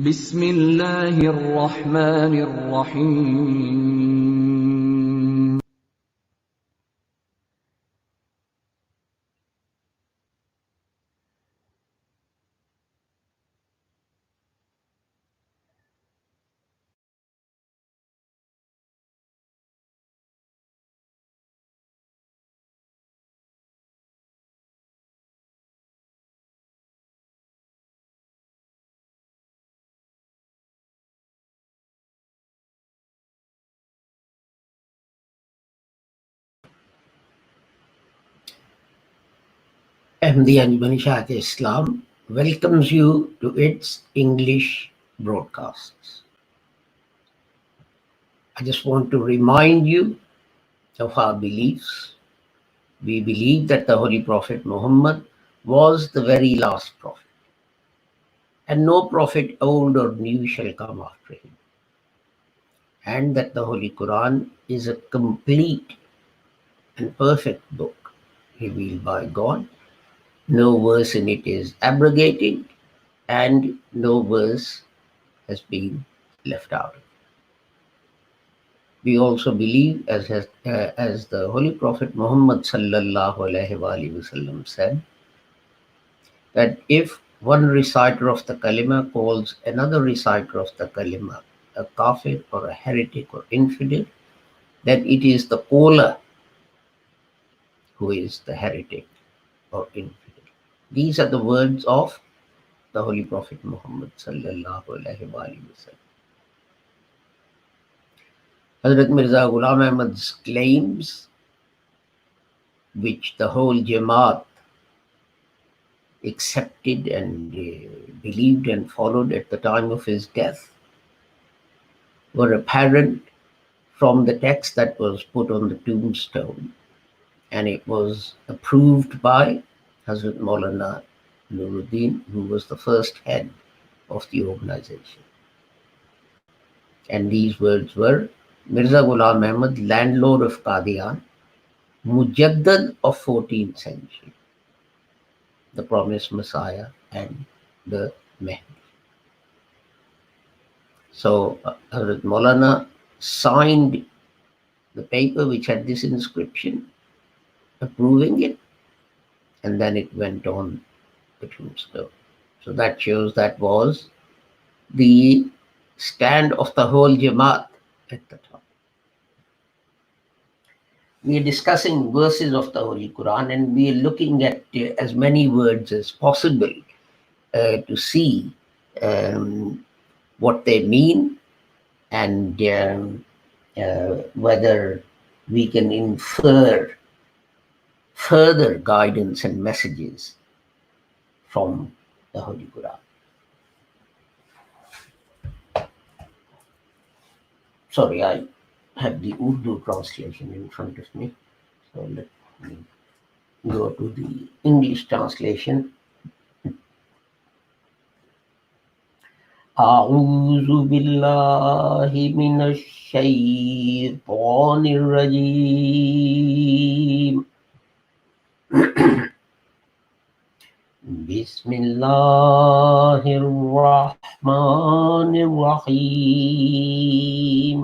بسم الله الرحمن الرحيم. Ahmadiyya Banishat Islam welcomes you to its English broadcasts. I just want to remind you of our beliefs. We believe that the Holy Prophet Muhammad was the very last prophet, and no prophet old or new shall come after him, and that the Holy Quran is a complete and perfect book revealed by God. No verse in it is abrogated, and no verse has been left out. We also believe, as the Holy Prophet Muhammad sallallahu alaihi wasallam said, that if one reciter of the kalima calls another reciter of the kalima a kafir or a heretic or infidel, then it is the caller who is the heretic or infidel. These are the words of the Holy Prophet Muhammad sallallahu alaihi wasallam. Hazrat Mirza Ghulam Ahmad's claims, which the whole Jamaat accepted and believed and followed at the time of his death, were apparent from the text that was put on the tombstone, and it was approved by Hazrat Maulana Nuruddin, who was the first head of the organization. And these words were: Mirza Ghulam Ahmad, landlord of Qadian, Mujaddad of 14th century, the promised Messiah and the Mahdi. So Hazrat Maulana signed the paper which had this inscription, approving it, and then it went on the tombstone. So that shows that was the stand of the whole Jamaat at the time. We are discussing verses of the Holy Quran, and we are looking at as many words as possible to see what they mean and whether we can infer further guidance and messages from the Holy Quran. Sorry, I have the Urdu translation in front of me, so let me go to the English translation. أعوذ بالله من الشيطان الرجيم بسم الله الرحمن الرحيم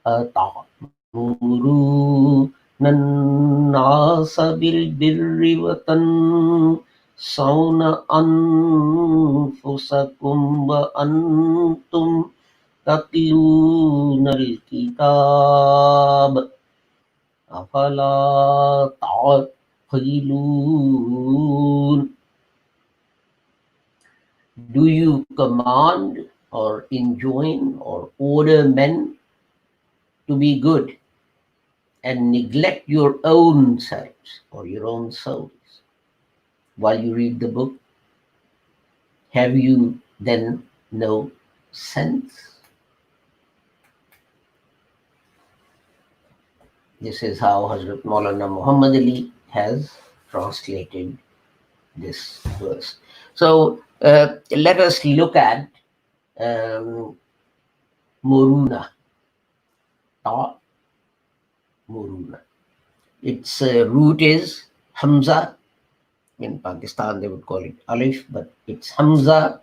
أتأمرون الناس بالبر وتنسون أنفسكم وأنتم تتلون الكتاب أفلا تعقلون. Do you command or enjoin or order men to be good and neglect your own selves or your own souls while you read the book? Have you then no sense? This is how Hazrat Maulana Muhammad Ali has translated this verse. So let us look at Muruna. Ta Muruna. Its root is Hamza. In Pakistan they would call it Alif, but it's Hamza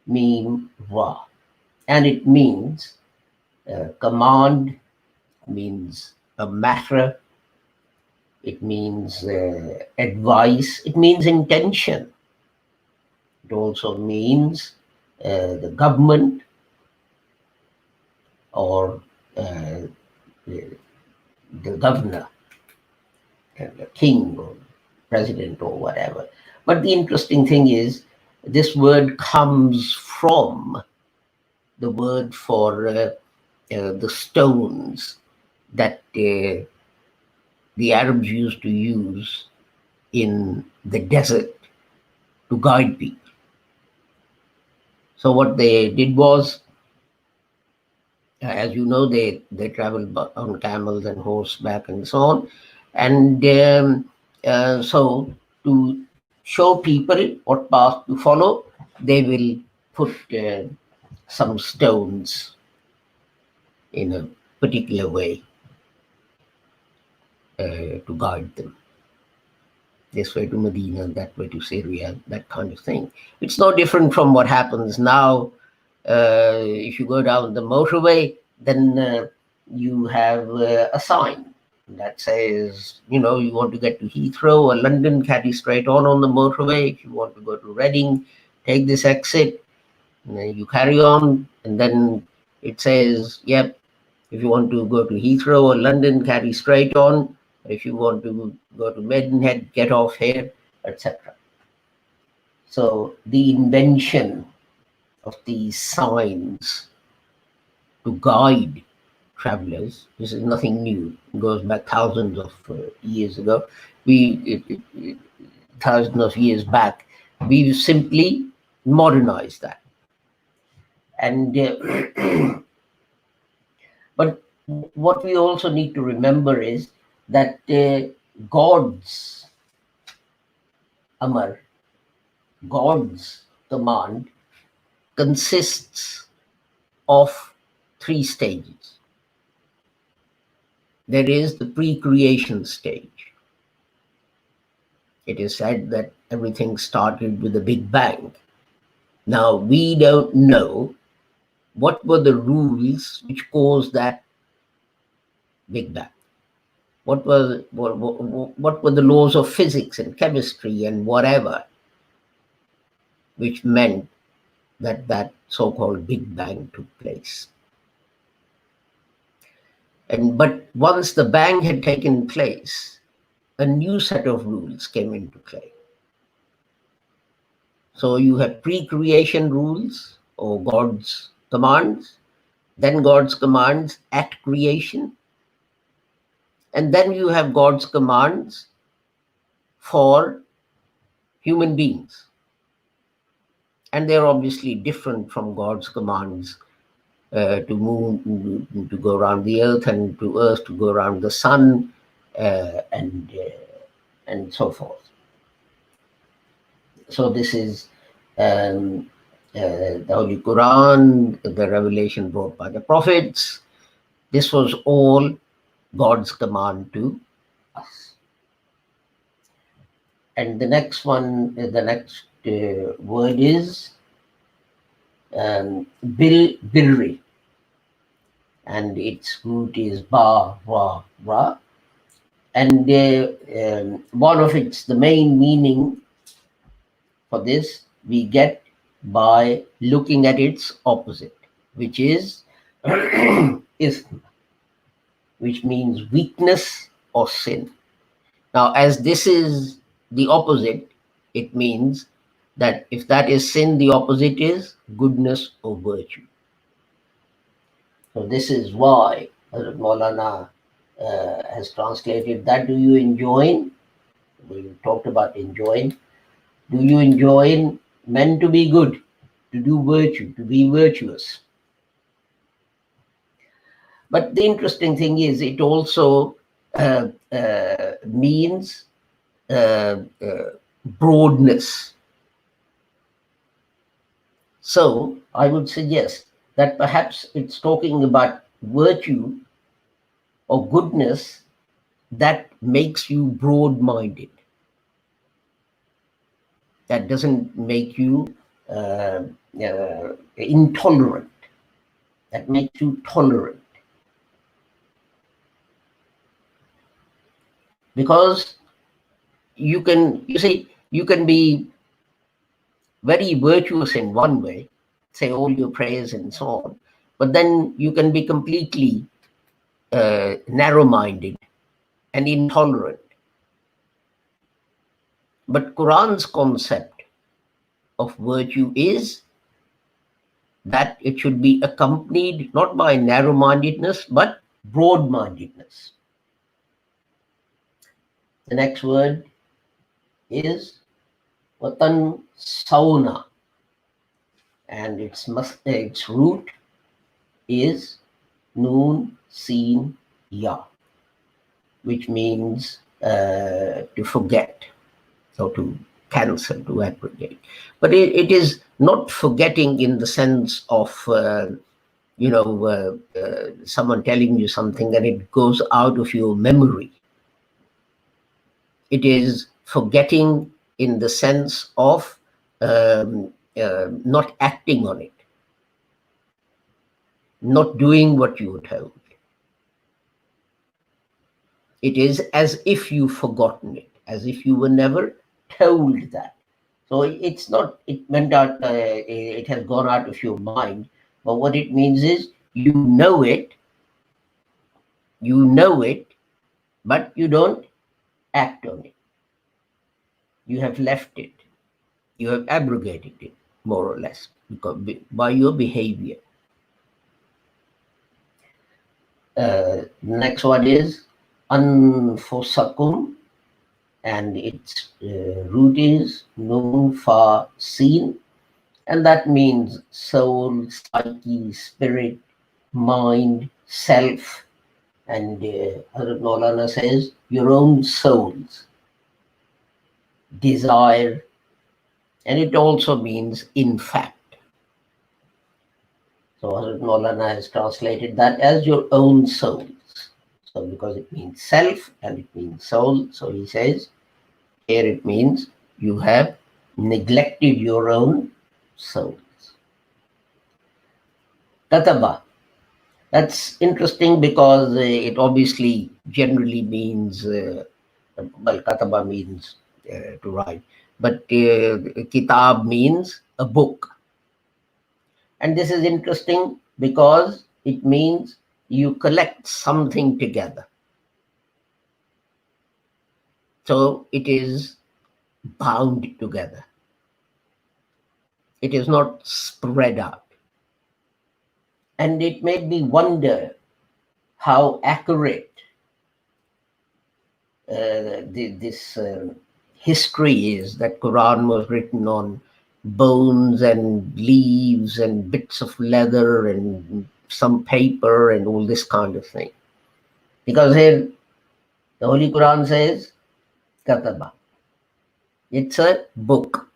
Mim Ra. And it means command, means a matter, it means advice, it means intention. It also means the government or the, the governor, the king or president or whatever. But the interesting thing is, this word comes from the word for the stones that the Arabs used to use in the desert to guide people. So what they did was, as you know, they traveled on camels and horseback and so on. And so to show people what path to follow, they will put some stones in a particular way to guide them. This way to Medina, that way to Syria, that kind of thing. It's no different from what happens now. If you go down the motorway, then you have a sign that says, you know, you want to get to Heathrow or London, carry straight on the motorway. If you want to go to Reading, take this exit. You carry on, and then it says, yep, if you want to go to Heathrow or London, carry straight on. If you want to go to Maidenhead, get off here, etc. So the invention of these signs to guide travelers, this is nothing new. It goes back thousands of years ago. Thousands of years back, we've simply modernized that. And but what we also need to remember is that God's Amar, God's command, consists of 3 stages. There is the pre-creation stage. It is said that everything started with a Big Bang. Now, we don't know what were the rules which caused that Big Bang. What were the laws of physics and chemistry and whatever, which meant that so-called Big Bang took place. But once the bang had taken place, a new set of rules came into play. So you have pre-creation rules, or God's commands, then God's commands at creation, and then you have God's commands for human beings. And they're obviously different from God's commands to moon to go around the earth, and to earth to go around the sun, and so forth. So this is the Holy Quran, the revelation brought by the prophets. This was all God's command to us. And the next one, the next word is birri, and its root is ba, ra, ra. And one of its, the main meaning for this, we get by looking at its opposite, which is ism, which means weakness or sin. Now, as this is the opposite, it means that if that is sin, the opposite is goodness or virtue. So this is why Hazrat Maulana has translated that. Do you enjoin? We talked about enjoin. Do you enjoin men to be good, to do virtue, to be virtuous? But the interesting thing is, it also means broadness. So I would suggest that perhaps it's talking about virtue or goodness that makes you broad-minded. That doesn't make you intolerant, that makes you tolerant. Because you can be very virtuous in one way, say all your prayers and so on, but then you can be completely narrow-minded and intolerant. But Quran's concept of virtue is that it should be accompanied not by narrow-mindedness but broad-mindedness. The next word is watan sauna, and its root is noon sin ya, which means to forget, or to cancel, to abrogate. But it is not forgetting in the sense of someone telling you something and it goes out of your memory. It is forgetting in the sense of not acting on it, not doing what you were told. It is as if you've forgotten it, as if you were never told that. So it's not, it went out, it has gone out of your mind, but what it means is you know it, but you don't act on it. You have left it. You have abrogated it, more or less, because by your behavior. Next one is anfusakum, and its root is nun fa sin, and that means soul, psyche, spirit, mind, self. And Hazrat Maulana says your own souls, desire, and it also means in fact. So Hazrat Maulana has translated that as your own souls. So because it means self and it means soul, so he says here it means you have neglected your own souls. Kataba. That's interesting because it obviously generally means, kataba means to write, but kitab means a book. And this is interesting because it means you collect something together. So it is bound together. It is not spread out. And it made me wonder how accurate this history is, that Quran was written on bones and leaves and bits of leather and some paper and all this kind of thing. Because here the Holy Quran says kataba. It's a book.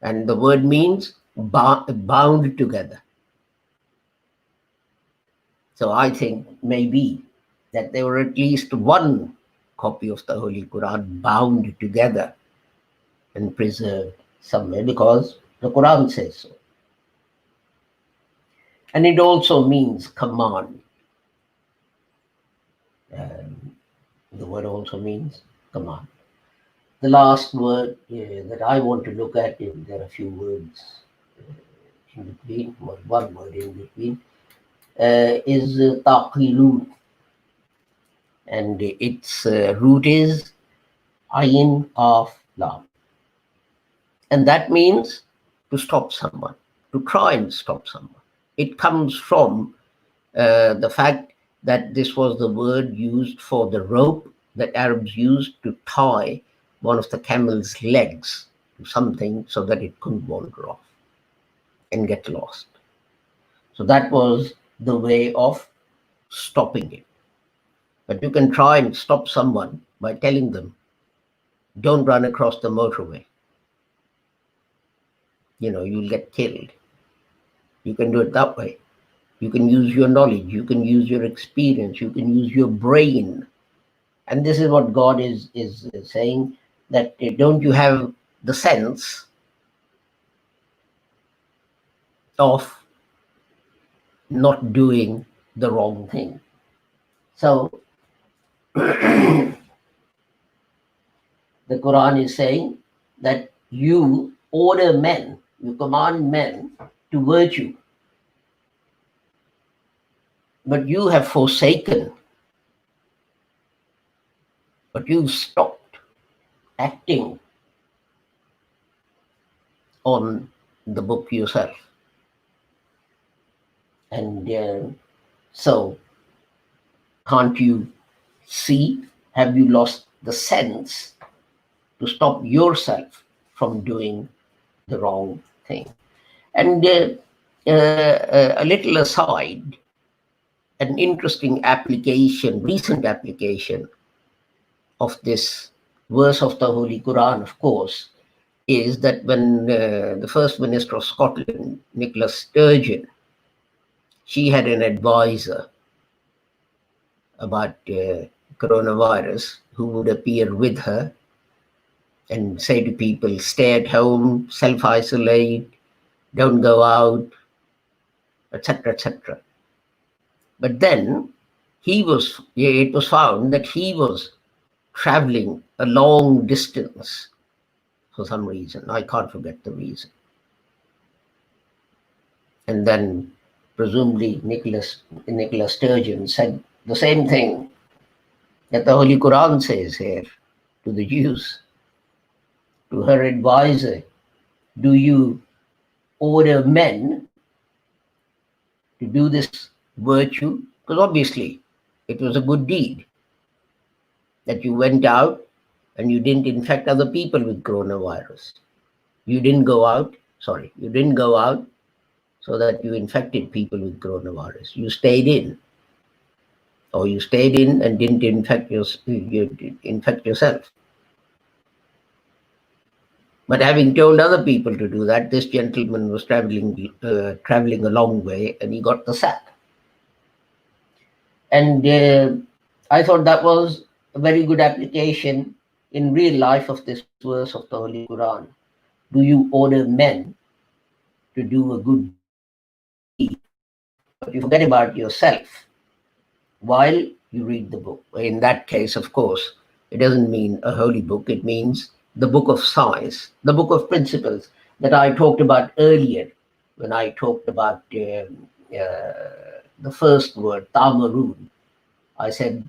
And the word means bound together. So I think maybe that there were at least one copy of the Holy Quran bound together and preserved somewhere, because the Quran says so. And it also means command. The word also means command. The last word that I want to look at, there are a few words in between, one word in between, is taqilun, and its root is ayin of lam, and that means to stop someone, to try and stop someone. It comes from the fact that this was the word used for the rope that Arabs used to tie one of the camel's legs to something so that it couldn't wander off and get lost. So that was the way of stopping it. But you can try and stop someone by telling them, don't run across the motorway. You'll get killed. You can do it that way. You can use your knowledge. You can use your experience. You can use your brain. And this is what God is saying, that don't you have the sense of not doing the wrong thing. So the Quran is saying that you order men, you command men to virtue, but you have forsaken, but you've stopped acting on the book yourself. And so, can't you see? Have you lost the sense to stop yourself from doing the wrong thing? And a little aside, an interesting application, recent application of this verse of the Holy Quran, of course, is that when the First Minister of Scotland, Nicola Sturgeon, she had an advisor about coronavirus who would appear with her and say to people, stay at home, self-isolate, don't go out, etc., etc. But then it was found that he was traveling a long distance for some reason. I can't forget the reason. And then presumably Nicola Sturgeon said the same thing that the Holy Quran says here to the Jews, to her advisor, do you order men to do this virtue? Because obviously it was a good deed that you went out and you didn't infect other people with coronavirus. You didn't go out so that you infected people with coronavirus. You stayed in. Or you stayed in and didn't infect yourself. But having told other people to do that, this gentleman was traveling a long way, and he got the sack. And I thought that was a very good application in real life of this verse of the Holy Quran. Do you order men to do a good deed, but you forget about yourself while you read the book? In that case, of course, it doesn't mean a holy book. It means the book of science, the book of principles that I talked about earlier when I talked about the first word, tamarun. I said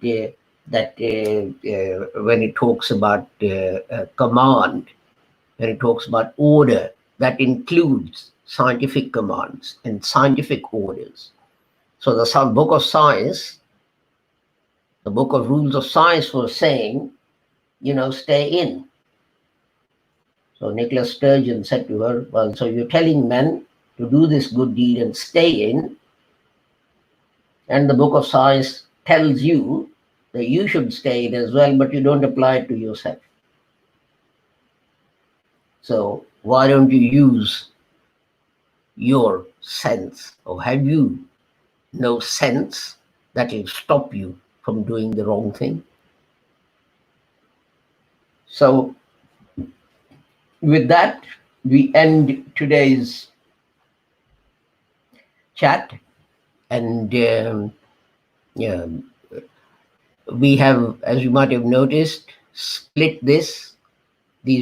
that when it talks about command, when it talks about order, that includes scientific commands and scientific orders. So the book of science, the book of rules of science was saying, stay in. So Nicola Sturgeon said to her, well, so you're telling men to do this good deed and stay in, and the book of science tells you that you should stay in as well, but you don't apply it to yourself. So why don't you use your sense, or have you no sense that will stop you from doing the wrong thing? So with that, we end today's chat, and we have, as you might have noticed, split these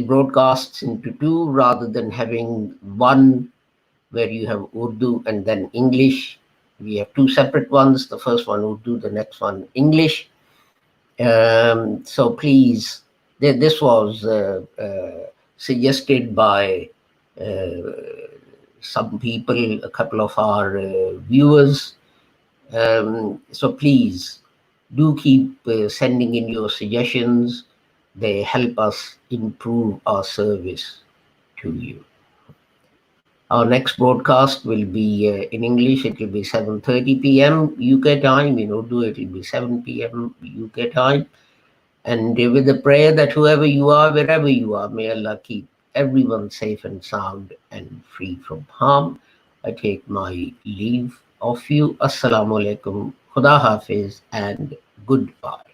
broadcasts into two rather than having one where you have Urdu and then English. We have two separate ones, the first one Urdu, the next one English. So please, this was suggested by some people, a couple of our viewers. So please do keep sending in your suggestions. They help us improve our service to you. Our next broadcast will be in English. It will be 7:30 p.m. UK time. In Urdu, it will be 7 p.m. UK time. And with the prayer that whoever you are, wherever you are, may Allah keep everyone safe and sound and free from harm. I take my leave of you. Assalamu alaikum, Khuda Hafiz, and goodbye.